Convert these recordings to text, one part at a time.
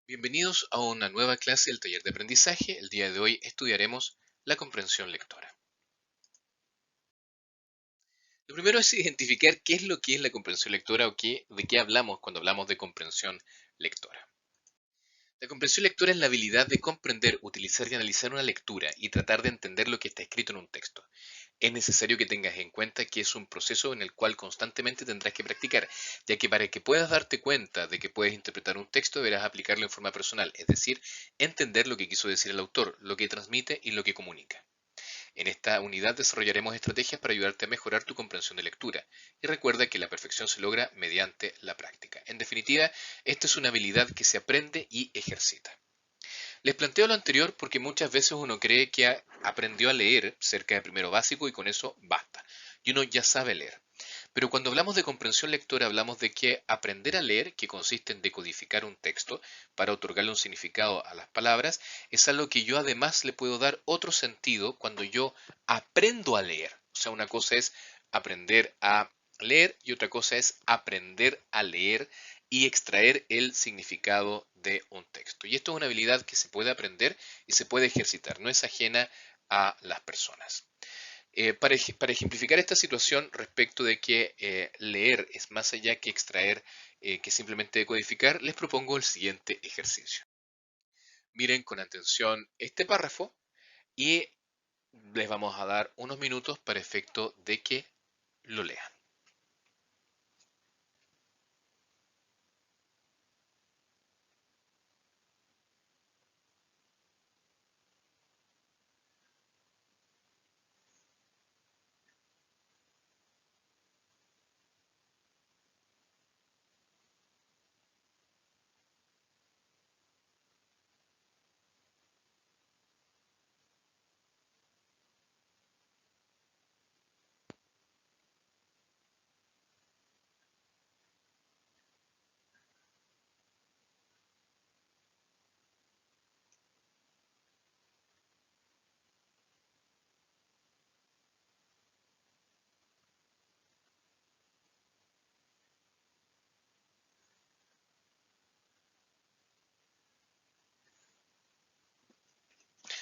Bienvenidos a una nueva clase del taller de aprendizaje. El día de hoy estudiaremos la comprensión lectora. Lo primero es identificar qué es lo que es la comprensión lectora o de qué hablamos cuando hablamos de comprensión lectora. La comprensión lectora es la habilidad de comprender, utilizar y analizar una lectura y tratar de entender lo que está escrito en un texto. Es necesario que tengas en cuenta que es un proceso en el cual constantemente tendrás que practicar, ya que para que puedas darte cuenta de que puedes interpretar un texto deberás aplicarlo en forma personal, es decir, entender lo que quiso decir el autor, lo que transmite y lo que comunica. En esta unidad desarrollaremos estrategias para ayudarte a mejorar tu comprensión de lectura. Y recuerda que la perfección se logra mediante la práctica. En definitiva, esta es una habilidad que se aprende y ejercita. Les planteo lo anterior porque muchas veces uno cree que aprendió a leer cerca de primero básico y con eso basta. Y uno ya sabe leer. Pero cuando hablamos de comprensión lectora hablamos de que aprender a leer, que consiste en decodificar un texto para otorgarle un significado a las palabras, es algo que yo además le puedo dar otro sentido cuando yo aprendo a leer. O sea, una cosa es aprender a leer y otra cosa es aprender a leer y extraer el significado de un texto. Y esto es una habilidad que se puede aprender y se puede ejercitar, no es ajena a las personas. Para ejemplificar esta situación respecto de que leer es más allá que extraer, que simplemente decodificar, les propongo el siguiente ejercicio. Miren con atención este párrafo y les vamos a dar unos minutos para efecto de que lo lean.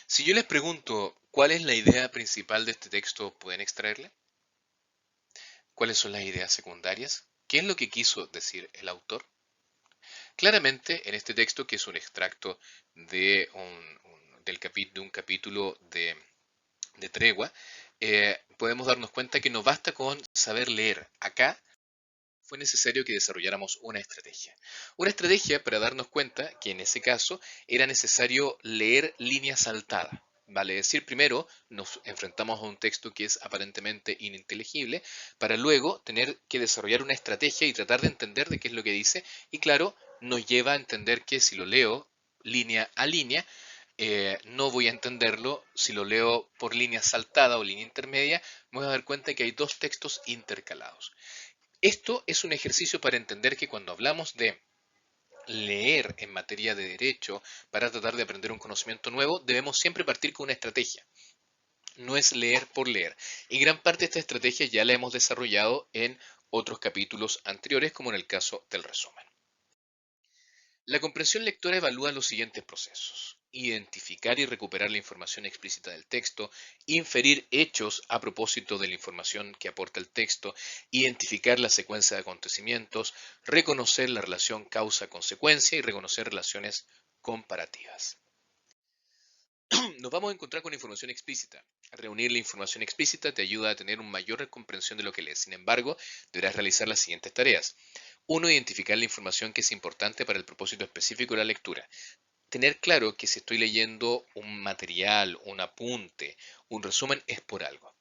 Si yo les pregunto cuál es la idea principal de este texto, ¿pueden extraerla? ¿Cuáles son las ideas secundarias? ¿Qué es lo que quiso decir el autor? Claramente, en este texto, que es un extracto de de un capítulo de Tregua, podemos darnos cuenta que no basta con saber leer. Acá fue necesario que desarrolláramos una estrategia. Una estrategia para darnos cuenta que en ese caso era necesario leer línea saltada. Vale decir, primero nos enfrentamos a un texto que es aparentemente ininteligible, para luego tener que desarrollar una estrategia y tratar de entender de qué es lo que dice. Y claro, nos lleva a entender que si lo leo línea a línea, no voy a entenderlo. Si lo leo por línea saltada o línea intermedia, me voy a dar cuenta que hay dos textos intercalados. Esto es un ejercicio para entender que cuando hablamos de leer en materia de derecho para tratar de aprender un conocimiento nuevo, debemos siempre partir con una estrategia. No es leer por leer. Y gran parte de esta estrategia ya la hemos desarrollado en otros capítulos anteriores, como en el caso del resumen. La comprensión lectora evalúa los siguientes procesos: identificar y recuperar la información explícita del texto, inferir hechos a propósito de la información que aporta el texto, identificar la secuencia de acontecimientos, reconocer la relación causa-consecuencia y reconocer relaciones comparativas. Nos vamos a encontrar con información explícita. Reunir la información explícita te ayuda a tener una mayor comprensión de lo que lees. Sin embargo, deberás realizar las siguientes tareas. 1. Identificar la información que es importante para el propósito específico de la lectura. Tener claro que si estoy leyendo un material, un apunte, un resumen, es por algo.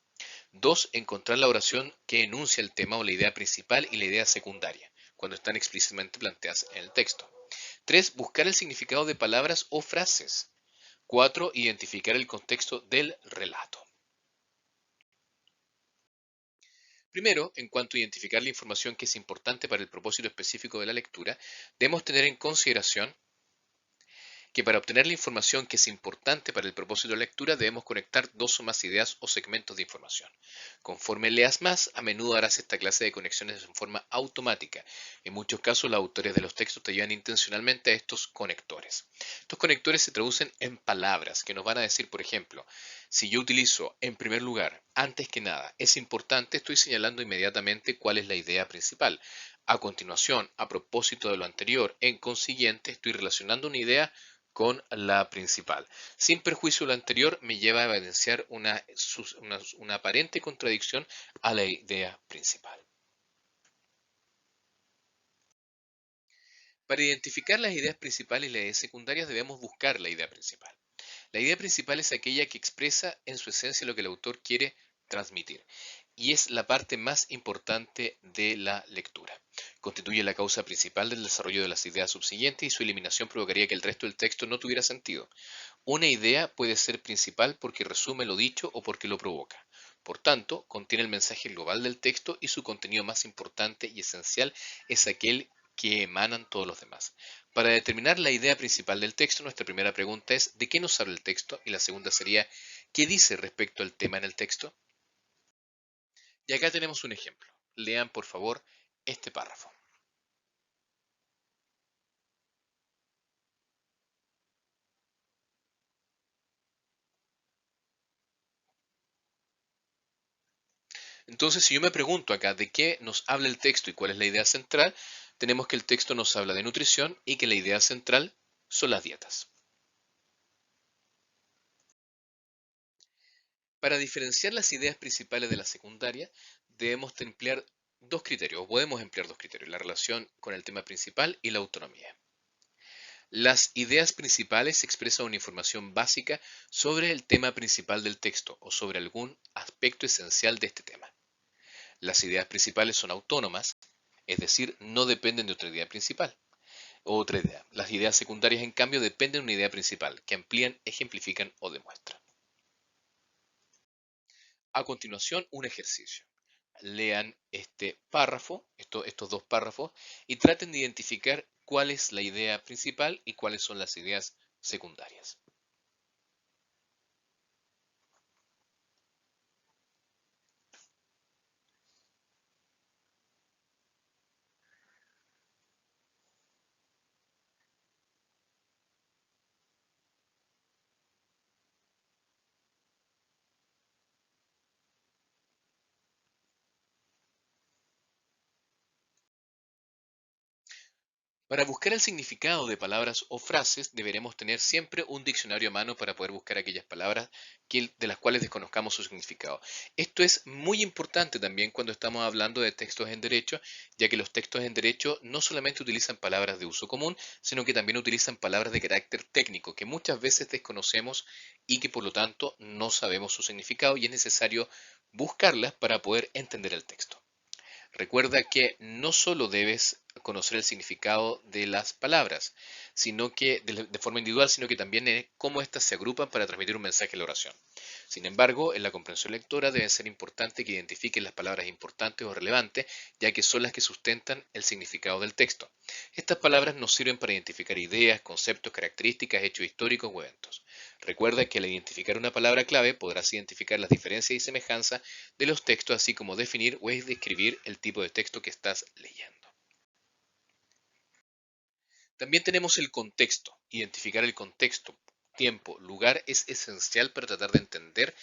2. Encontrar la oración que enuncia el tema o la idea principal y la idea secundaria, cuando están explícitamente planteadas en el texto. 3. Buscar el significado de palabras o frases. 4. Identificar el contexto del relato. Primero, en cuanto a identificar la información que es importante para el propósito específico de la lectura, debemos tener en consideración que para obtener la información que es importante para el propósito de la lectura debemos conectar dos o más ideas o segmentos de información. Conforme leas más, a menudo harás esta clase de conexiones en forma automática. En muchos casos, los autores de los textos te llevan intencionalmente a estos conectores. Estos conectores se traducen en palabras que nos van a decir, por ejemplo, si yo utilizo en primer lugar, antes que nada, es importante, estoy señalando inmediatamente cuál es la idea principal. A continuación, a propósito de lo anterior, en consiguiente, estoy relacionando una idea con la principal. Sin perjuicio de lo anterior, me lleva a evidenciar una aparente contradicción a la idea principal. Para identificar las ideas principales y las ideas secundarias debemos buscar la idea principal. La idea principal es aquella que expresa en su esencia lo que el autor quiere transmitir y es la parte más importante de la lectura. Constituye la causa principal del desarrollo de las ideas subsiguientes y su eliminación provocaría que el resto del texto no tuviera sentido. Una idea puede ser principal porque resume lo dicho o porque lo provoca. Por tanto, contiene el mensaje global del texto y su contenido más importante y esencial es aquel que emanan todos los demás. Para determinar la idea principal del texto, nuestra primera pregunta es ¿de qué nos habla el texto? Y la segunda sería ¿qué dice respecto al tema en el texto? Y acá tenemos un ejemplo. Lean por favor este párrafo. Entonces, si yo me pregunto acá de qué nos habla el texto y cuál es la idea central, tenemos que el texto nos habla de nutrición y que la idea central son las dietas. Para diferenciar las ideas principales de las secundarias, debemos emplear dos criterios, o podemos emplear dos criterios, la relación con el tema principal y la autonomía. Las ideas principales expresan una información básica sobre el tema principal del texto o sobre algún aspecto esencial de este tema. Las ideas principales son autónomas, es decir, no dependen de otra idea principal o otra idea. Las ideas secundarias, en cambio, dependen de una idea principal que amplían, ejemplifican o demuestran. A continuación, un ejercicio. Lean este párrafo, estos dos párrafos, y traten de identificar cuál es la idea principal y cuáles son las ideas secundarias. Para buscar el significado de palabras o frases, deberemos tener siempre un diccionario a mano para poder buscar aquellas palabras de las cuales desconozcamos su significado. Esto es muy importante también cuando estamos hablando de textos en derecho, ya que los textos en derecho no solamente utilizan palabras de uso común, sino que también utilizan palabras de carácter técnico que muchas veces desconocemos y que por lo tanto no sabemos su significado y es necesario buscarlas para poder entender el texto. Recuerda que no solo debes conocer el significado de las palabras, sino que de forma individual, sino que también cómo éstas se agrupan para transmitir un mensaje en la oración. Sin embargo, en la comprensión lectora debe ser importante que identifiquen las palabras importantes o relevantes, ya que son las que sustentan el significado del texto. Estas palabras nos sirven para identificar ideas, conceptos, características, hechos históricos o eventos. Recuerda que al identificar una palabra clave podrás identificar las diferencias y semejanzas de los textos, así como definir o describir el tipo de texto que estás leyendo. También tenemos el contexto. Identificar el contexto, tiempo, lugar es esencial para tratar de entender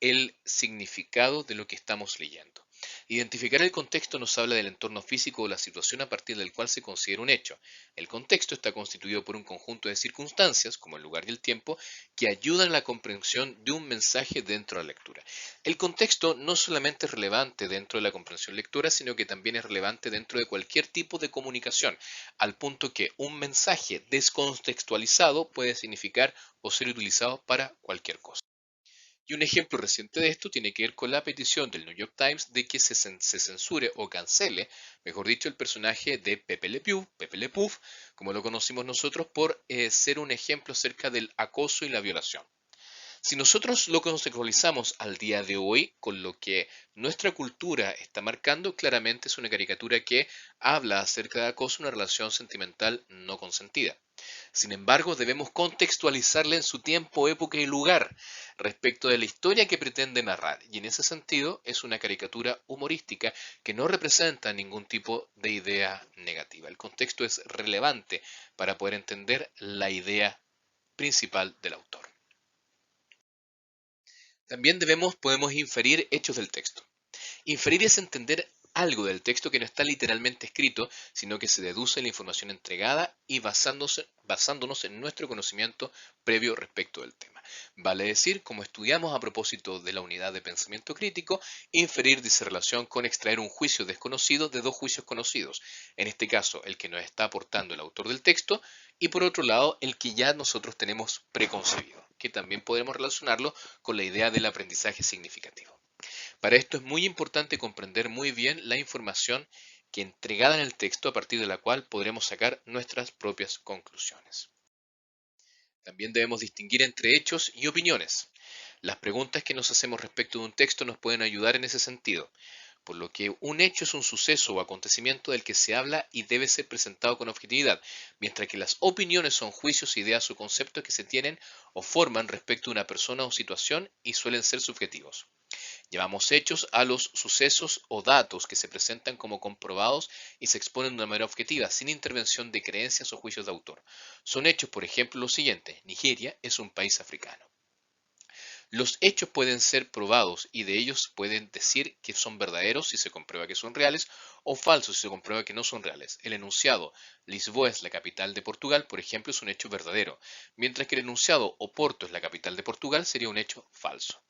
el significado de lo que estamos leyendo. Identificar el contexto nos habla del entorno físico o la situación a partir del cual se considera un hecho. El contexto está constituido por un conjunto de circunstancias, como el lugar y el tiempo, que ayudan a la comprensión de un mensaje dentro de la lectura. El contexto no solamente es relevante dentro de la comprensión lectora, sino que también es relevante dentro de cualquier tipo de comunicación, al punto que un mensaje descontextualizado puede significar o ser utilizado para cualquier cosa. Y un ejemplo reciente de esto tiene que ver con la petición del New York Times de que se censure o cancele, mejor dicho, el personaje de Pepe Le Pew, como lo conocimos nosotros, por ser un ejemplo acerca del acoso y la violación. Si nosotros lo contextualizamos al día de hoy con lo que nuestra cultura está marcando, claramente es una caricatura que habla acerca de acoso, una relación sentimental no consentida. Sin embargo, debemos contextualizarla en su tiempo, época y lugar respecto de la historia que pretende narrar. Y en ese sentido es una caricatura humorística que no representa ningún tipo de idea negativa. El contexto es relevante para poder entender la idea principal del autor. También podemos inferir hechos del texto. Inferir es entender algo del texto que no está literalmente escrito, sino que se deduce la información entregada y basándonos en nuestro conocimiento previo respecto del tema. Vale decir, como estudiamos a propósito de la unidad de pensamiento crítico, inferir dice relación con extraer un juicio desconocido de dos juicios conocidos. En este caso, el que nos está aportando el autor del texto y por otro lado, el que ya nosotros tenemos preconcebido, que también podemos relacionarlo con la idea del aprendizaje significativo. Para esto es muy importante comprender muy bien la información que entregada en el texto a partir de la cual podremos sacar nuestras propias conclusiones. También debemos distinguir entre hechos y opiniones. Las preguntas que nos hacemos respecto de un texto nos pueden ayudar en ese sentido, por lo que un hecho es un suceso o acontecimiento del que se habla y debe ser presentado con objetividad, mientras que las opiniones son juicios, ideas o conceptos que se tienen o forman respecto a una persona o situación y suelen ser subjetivos. Llamamos hechos a los sucesos o datos que se presentan como comprobados y se exponen de una manera objetiva, sin intervención de creencias o juicios de autor. Son hechos, por ejemplo, los siguientes. Nigeria es un país africano. Los hechos pueden ser probados y de ellos pueden decir que son verdaderos si se comprueba que son reales o falsos si se comprueba que no son reales. El enunciado Lisboa es la capital de Portugal, por ejemplo, es un hecho verdadero, mientras que el enunciado Oporto es la capital de Portugal sería un hecho falso.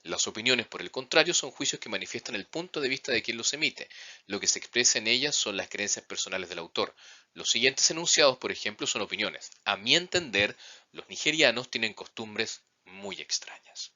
Las opiniones, por el contrario, son juicios que manifiestan el punto de vista de quien los emite. Lo que se expresa en ellas son las creencias personales del autor. Los siguientes enunciados, por ejemplo, son opiniones. A mi entender, los nigerianos tienen costumbres muy extrañas.